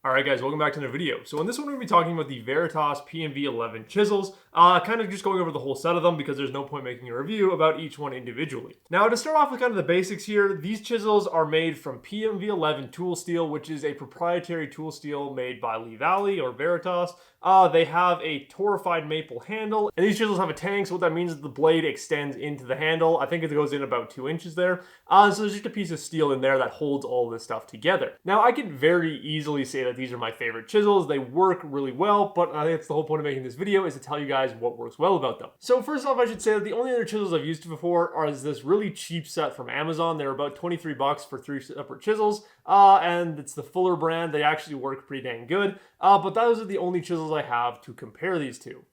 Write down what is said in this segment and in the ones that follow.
Alright guys, welcome back to another video. So in this one we're going to be talking about the Veritas PM-V11 chisels, kind of just going over the whole set of them because there's no point making a review about each one individually. Now to start off with kind of the basics here, these chisels are made from PM-V11 tool steel, which is a proprietary tool steel made by Lee Valley or Veritas. They have a torrefied maple handle, and these chisels have a tang, so what that means is the blade extends into the handle. I think it goes in about 2 inches there. So there's just a piece of steel in there that holds all this stuff together. Now I can very easily say that these are my favorite chisels. They work really well, but I think that's the whole point of making this video, is to tell you guys what works well about them. So first off, I should say that the only other chisels I've used before are this really cheap set from Amazon. They're about 23 bucks for 3 separate chisels, and it's the Fuller brand. They actually work pretty dang good, but those are the only chisels I have to compare these to.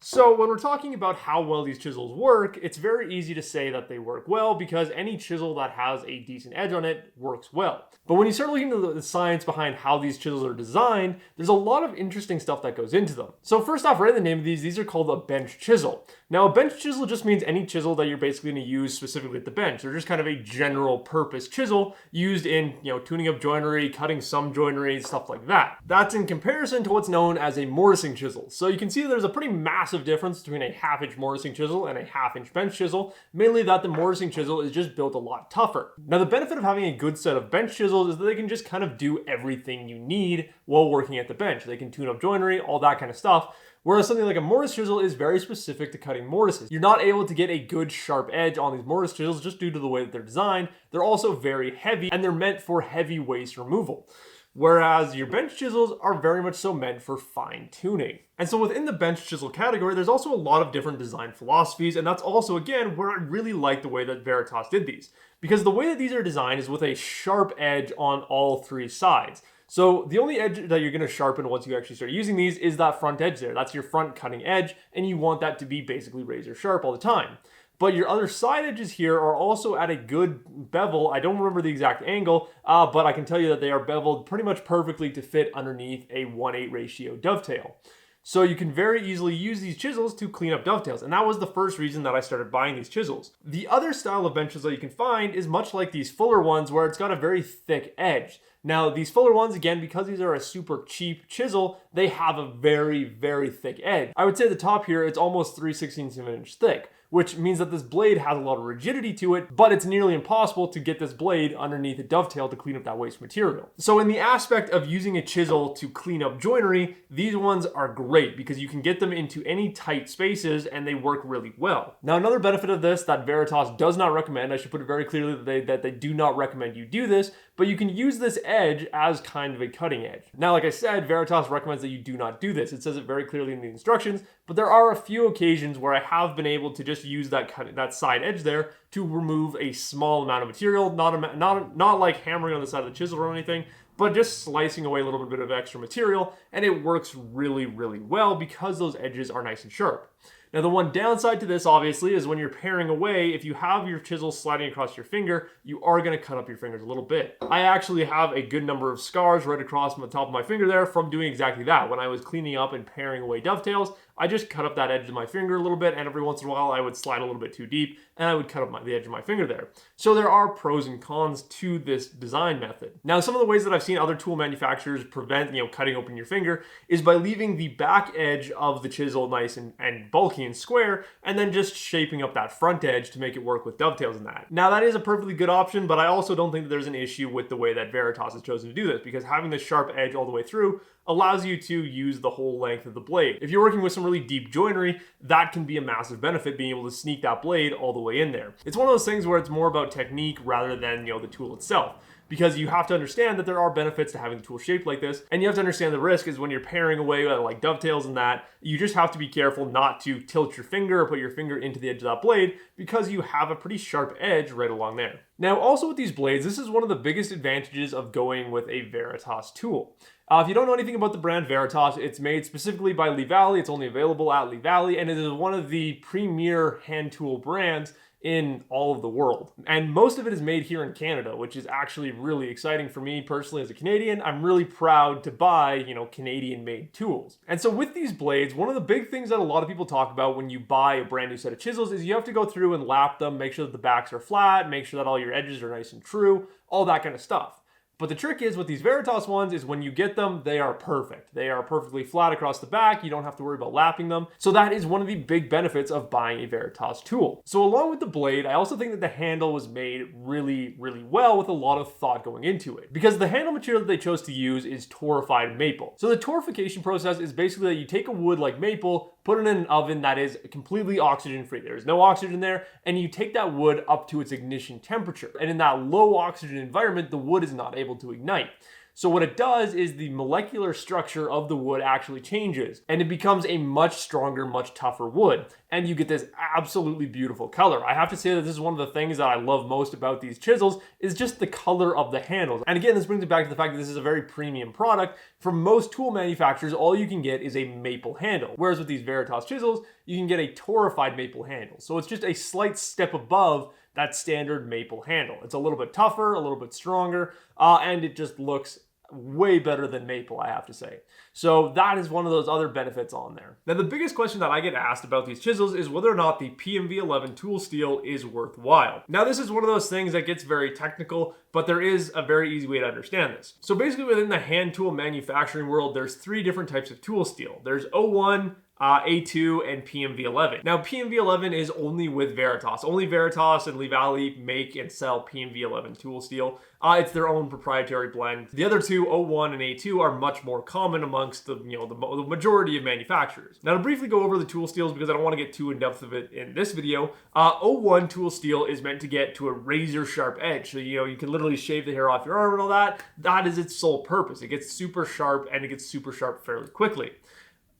So when we're talking about how well these chisels work, it's very easy to say that they work well because any chisel that has a decent edge on it works well. But when you start looking into the science behind how these chisels are designed, there's a lot of interesting stuff that goes into them. So first off, right in the name of these are called a bench chisel. Now a bench chisel just means any chisel that you're basically going to use specifically at the bench. They're just kind of a general purpose chisel used in, tuning up joinery, cutting some joinery, stuff like that. That's in comparison to what's known as a mortising chisel. So you can see there's a pretty massive difference between a half-inch mortising chisel and a half-inch bench chisel, mainly that the mortising chisel is just built a lot tougher. Now the benefit of having a good set of bench chisels is that they can just kind of do everything you need while working at the bench. They can tune up joinery, all that kind of stuff. Whereas something like a mortise chisel is very specific to cutting mortises. You're not able to get a good sharp edge on these mortise chisels just due to the way that they're designed. They're also very heavy, and they're meant for heavy waste removal. Whereas your bench chisels are very much so meant for fine tuning. And so within the bench chisel category, there's also a lot of different design philosophies, and that's also, again, where I really like the way that Veritas did these. Because the way that these are designed is with a sharp edge on all 3 sides. So the only edge that you're going to sharpen once you actually start using these is that front edge there. That's your front cutting edge, and you want that to be basically razor sharp all the time. But your other side edges here are also at a good bevel. I don't remember the exact angle, but I can tell you that they are beveled pretty much perfectly to fit underneath a 1:8 ratio dovetail. So you can very easily use these chisels to clean up dovetails, and that was the first reason that I started buying these chisels. The other style of bench chisel that you can find is much like these Fuller ones, where it's got a very thick edge. Now these Fuller ones, again, because these are a super cheap chisel, they have a very, very thick edge. I would say the top here, it's almost 3/16 of an inch thick, which means that this blade has a lot of rigidity to it, but it's nearly impossible to get this blade underneath a dovetail to clean up that waste material. So in the aspect of using a chisel to clean up joinery, these ones are great because you can get them into any tight spaces and they work really well. Now another benefit of this that Veritas does not recommend, I should put it very clearly that they do not recommend you do this, but you can use this edge as kind of a cutting edge. Now, like I said, Veritas recommends that you do not do this. It says it very clearly in the instructions, but there are a few occasions where I have been able to just use that side edge there to remove a small amount of material, not like hammering on the side of the chisel or anything, but just slicing away a little bit of extra material, and it works really, really well because those edges are nice and sharp. Now the one downside to this obviously is when you're paring away, if you have your chisel sliding across your finger, you are going to cut up your fingers a little bit. I actually have a good number of scars right across the top of my finger there from doing exactly that. When I was cleaning up and paring away dovetails, I just cut up that edge of my finger a little bit, and every once in a while I would slide a little bit too deep and I would cut up the edge of my finger there. So there are pros and cons to this design method. Now some of the ways that I've seen other tool manufacturers prevent cutting open your finger is by leaving the back edge of the chisel nice and bulky and square, and then just shaping up that front edge to make it work with dovetails and that. Now that is a perfectly good option, but I also don't think that there's an issue with the way that Veritas has chosen to do this, because having the sharp edge all the way through allows you to use the whole length of the blade. If you're working with some really deep joinery, that can be a massive benefit, being able to sneak that blade all the way in there. It's one of those things where it's more about technique rather than the tool itself, because you have to understand that there are benefits to having the tool shaped like this, and you have to understand the risk is when you're paring away like dovetails and that, you just have to be careful not to tilt your finger or put your finger into the edge of that blade, because you have a pretty sharp edge right along there. Now also with these blades, this is one of the biggest advantages of going with a Veritas tool. If you don't know anything about the brand Veritas, it's made specifically by Lee Valley. It's only available at Lee Valley, and it is one of the premier hand tool brands in all of the world. And most of it is made here in Canada, which is actually really exciting for me personally as a Canadian. I'm really proud to buy, Canadian-made tools. And so with these blades, one of the big things that a lot of people talk about when you buy a brand new set of chisels is you have to go through and lap them, make sure that the backs are flat, make sure that all your edges are nice and true, all that kind of stuff. But the trick is with these Veritas ones is when you get them, they are perfect. They are perfectly flat across the back. You don't have to worry about lapping them. So that is one of the big benefits of buying a Veritas tool. So along with the blade, I also think that the handle was made really, really well with a lot of thought going into it. Because the handle material that they chose to use is torrefied maple. So the torrefication process is basically that you take a wood like maple, put it in an oven that is completely oxygen free. There's no oxygen there, and you take that wood up to its ignition temperature. And in that low oxygen environment, the wood is not able to ignite. So what it does is the molecular structure of the wood actually changes, and it becomes a much stronger, much tougher wood. And you get this absolutely beautiful color. I have to say that this is one of the things that I love most about these chisels is just the color of the handles. And again, this brings it back to the fact that this is a very premium product. For most tool manufacturers, all you can get is a maple handle. Whereas with these Veritas chisels, you can get a torrefied maple handle. So it's just a slight step above that standard maple handle. It's a little bit tougher, a little bit stronger, and it just looks way better than maple, I have to say. So that is one of those other benefits on there. Now, the biggest question that I get asked about these chisels is whether or not the PM-V11 tool steel is worthwhile. Now, this is one of those things that gets very technical, but there is a very easy way to understand this. So basically within the hand tool manufacturing world, there's 3 different types of tool steel. There's O1, A2, and PM-V11. Now, PM-V11 is only with Veritas. Only Veritas and Lee Valley make and sell PM-V11 tool steel. It's their own proprietary blend. The other two, O1 and A2, are much more common amongst the majority of manufacturers. Now, to briefly go over the tool steels, because I don't want to get too in depth of it in this video, O1 tool steel is meant to get to a razor sharp edge. So, you can literally shave the hair off your arm and all that. That is its sole purpose. It gets super sharp, and it gets super sharp fairly quickly.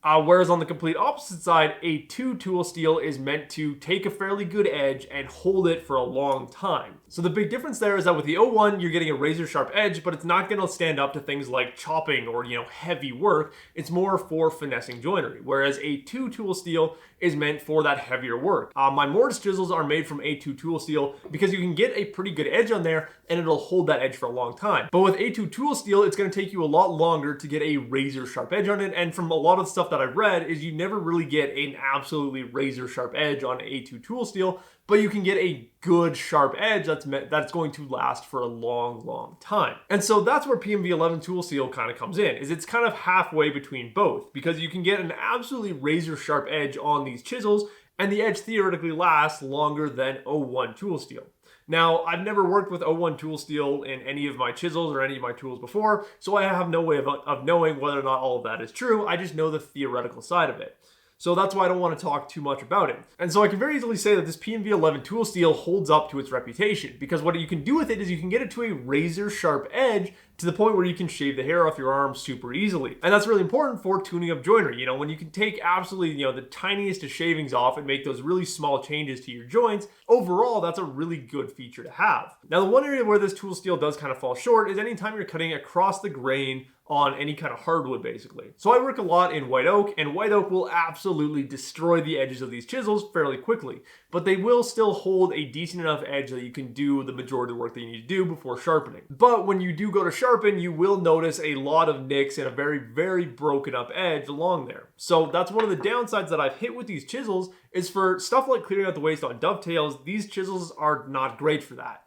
Whereas on the complete opposite side, A2 tool steel is meant to take a fairly good edge and hold it for a long time. So the big difference there is that with the O1, you're getting a razor sharp edge, but it's not going to stand up to things like chopping or, heavy work. It's more for finessing joinery. Whereas A2 tool steel is meant for that heavier work. My mortise chisels are made from A2 tool steel because you can get a pretty good edge on there and it'll hold that edge for a long time. But with A2 tool steel, it's going to take you a lot longer to get a razor sharp edge on it. And from a lot of the stuff that I've read is you never really get an absolutely razor sharp edge on A2 tool steel, but you can get a good sharp edge that's going to last for a long, long time. And so that's where PM-V11 tool steel kind of comes in, is it's kind of halfway between both, because you can get an absolutely razor sharp edge on these chisels, and the edge theoretically lasts longer than O1 tool steel. Now, I've never worked with O1 tool steel in any of my chisels or any of my tools before, so I have no way of knowing whether or not all of that is true. I just know the theoretical side of it. So that's why I don't want to talk too much about it. And so I can very easily say that this PM-V11 tool steel holds up to its reputation, because what you can do with it is you can get it to a razor sharp edge to the point where you can shave the hair off your arm super easily. And that's really important for tuning up joinery. When you can take absolutely, the tiniest of shavings off and make those really small changes to your joints, overall, that's a really good feature to have. Now, the one area where this tool steel does kind of fall short is anytime you're cutting across the grain on any kind of hardwood, basically. So I work a lot in white oak, and white oak will absolutely destroy the edges of these chisels fairly quickly, but they will still hold a decent enough edge that you can do the majority of the work that you need to do before sharpening. But when you do go to sharpen, you will notice a lot of nicks and a very, very broken up edge along there. So that's one of the downsides that I've hit with these chisels, is for stuff like clearing out the waste on dovetails, these chisels are not great for that.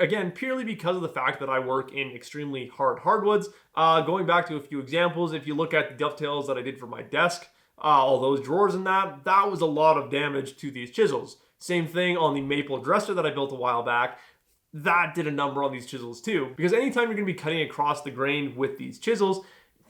Again, purely because of the fact that I work in extremely hard hardwoods. Going back to a few examples, if you look at the dovetails that I did for my desk, all those drawers and that was a lot of damage to these chisels. Same thing on the maple dresser that I built a while back. That did a number on these chisels too, because anytime you're going to be cutting across the grain with these chisels,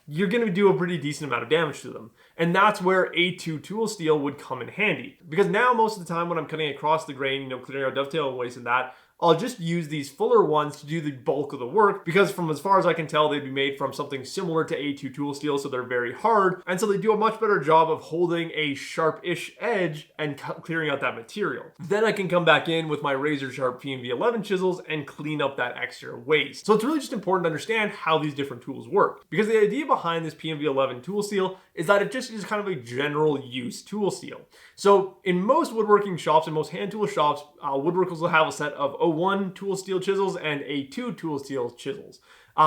you're going to do a pretty decent amount of damage to them. And that's where A2 tool steel would come in handy. Because now most of the time when I'm cutting across the grain, clearing out dovetail and waste and that, I'll just use these fuller ones to do the bulk of the work, because from as far as I can tell, they'd be made from something similar to A2 tool steel, so they're very hard, and so they do a much better job of holding a sharp-ish edge and clearing out that material. Then I can come back in with my razor sharp PM-V11 chisels and clean up that extra waste. So it's really just important to understand how these different tools work, because the idea behind this PM-V11 tool steel is that it just is kind of a general use tool steel. So in most woodworking shops and most hand tool shops, woodworkers will have a set of O1 tool steel chisels and A2 tool steel chisels.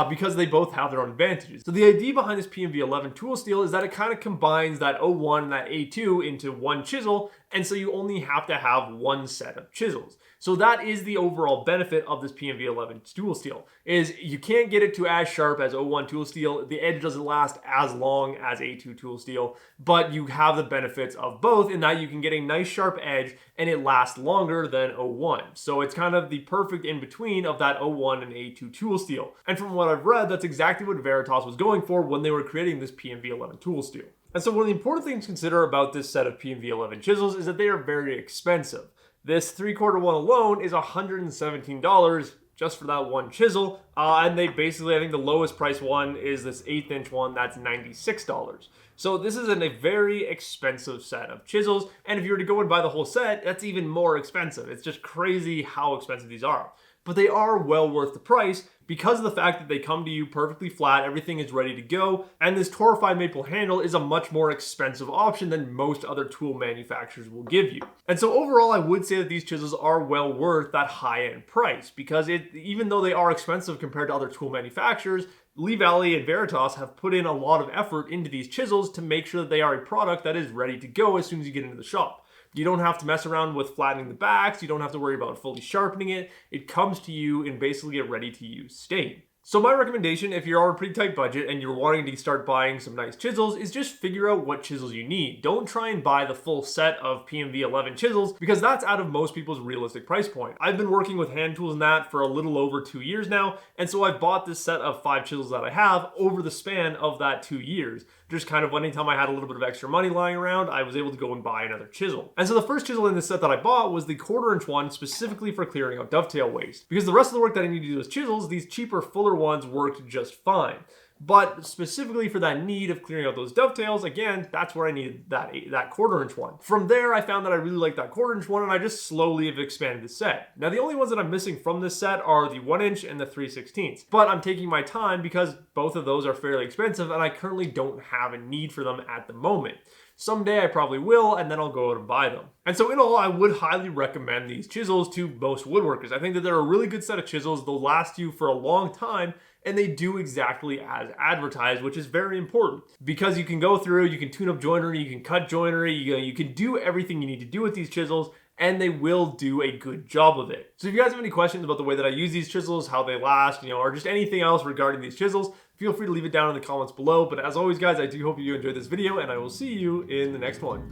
because they both have their own advantages. So the idea behind this PM-V11 tool steel is that it kind of combines that O1 and that A2 into one chisel, and so you only have to have one set of chisels. So that is the overall benefit of this PM-V11 tool steel, is you can't get it to as sharp as O1 tool steel, the edge doesn't last as long as A2 tool steel, but you have the benefits of both in that you can get a nice sharp edge and it lasts longer than O1. So it's kind of the perfect in between of that O1 and A2 tool steel. And from what I've read, that's exactly what Veritas was going for when they were creating this PM-V11 tool steel. And so one of the important things to consider about this set of PM-V11 chisels is that they are very expensive. This 3/4 one alone is $117 just for that one chisel, and they basically, I think the lowest price one is this 1/8 inch one, that's $96. So this is a very expensive set of chisels, and if you were to go and buy the whole set, that's even more expensive. It's just crazy how expensive these are. But they are well worth the price because of the fact that they come to you perfectly flat, everything is ready to go, and this torrefied maple handle is a much more expensive option than most other tool manufacturers will give you. And so overall, I would say that these chisels are well worth that high-end price because even though they are expensive compared to other tool manufacturers, Lee Valley and Veritas have put in a lot of effort into these chisels to make sure that they are a product that is ready to go as soon as you get into the shop. You don't have to mess around with flattening the backs. You don't have to worry about fully sharpening it. It comes to you in basically a ready-to-use state. So my recommendation, if you're on a pretty tight budget and you're wanting to start buying some nice chisels, is just figure out what chisels you need. Don't try and buy the full set of PM-V11 chisels because that's out of most people's realistic price point. I've been working with hand tools and that for a little over 2 years now, and so I've bought this set of 5 chisels that I have over the span of that 2 years. Just kind of anytime I had a little bit of extra money lying around, I was able to go and buy another chisel. And so the first chisel in this set that I bought was the 1/4 inch one specifically for clearing out dovetail waste. Because the rest of the work that I need to do with chisels, these cheaper, fuller ones worked just fine. But specifically for that need of clearing out those dovetails, again, that's where I needed that 1/4 inch one. From there, I found that I really liked that 1/4 inch one, and I just slowly have expanded the set. Now, the only ones that I'm missing from this set are the 1 inch and the 3/16. But I'm taking my time because both of those are fairly expensive, and I currently don't have a need for them at the moment. Someday I probably will, and then I'll go out and buy them. And so in all, I would highly recommend these chisels to most woodworkers. I think that they're a really good set of chisels. They'll last you for a long time, and they do exactly as advertised, which is very important because you can go through, you can tune up joinery, you can cut joinery, you can do everything you need to do with these chisels, and they will do a good job of it. So if you guys have any questions about the way that I use these chisels, how they last, or just anything else regarding these chisels, feel free to leave it down in the comments below. But as always, guys, I do hope you enjoyed this video, and I will see you in the next one.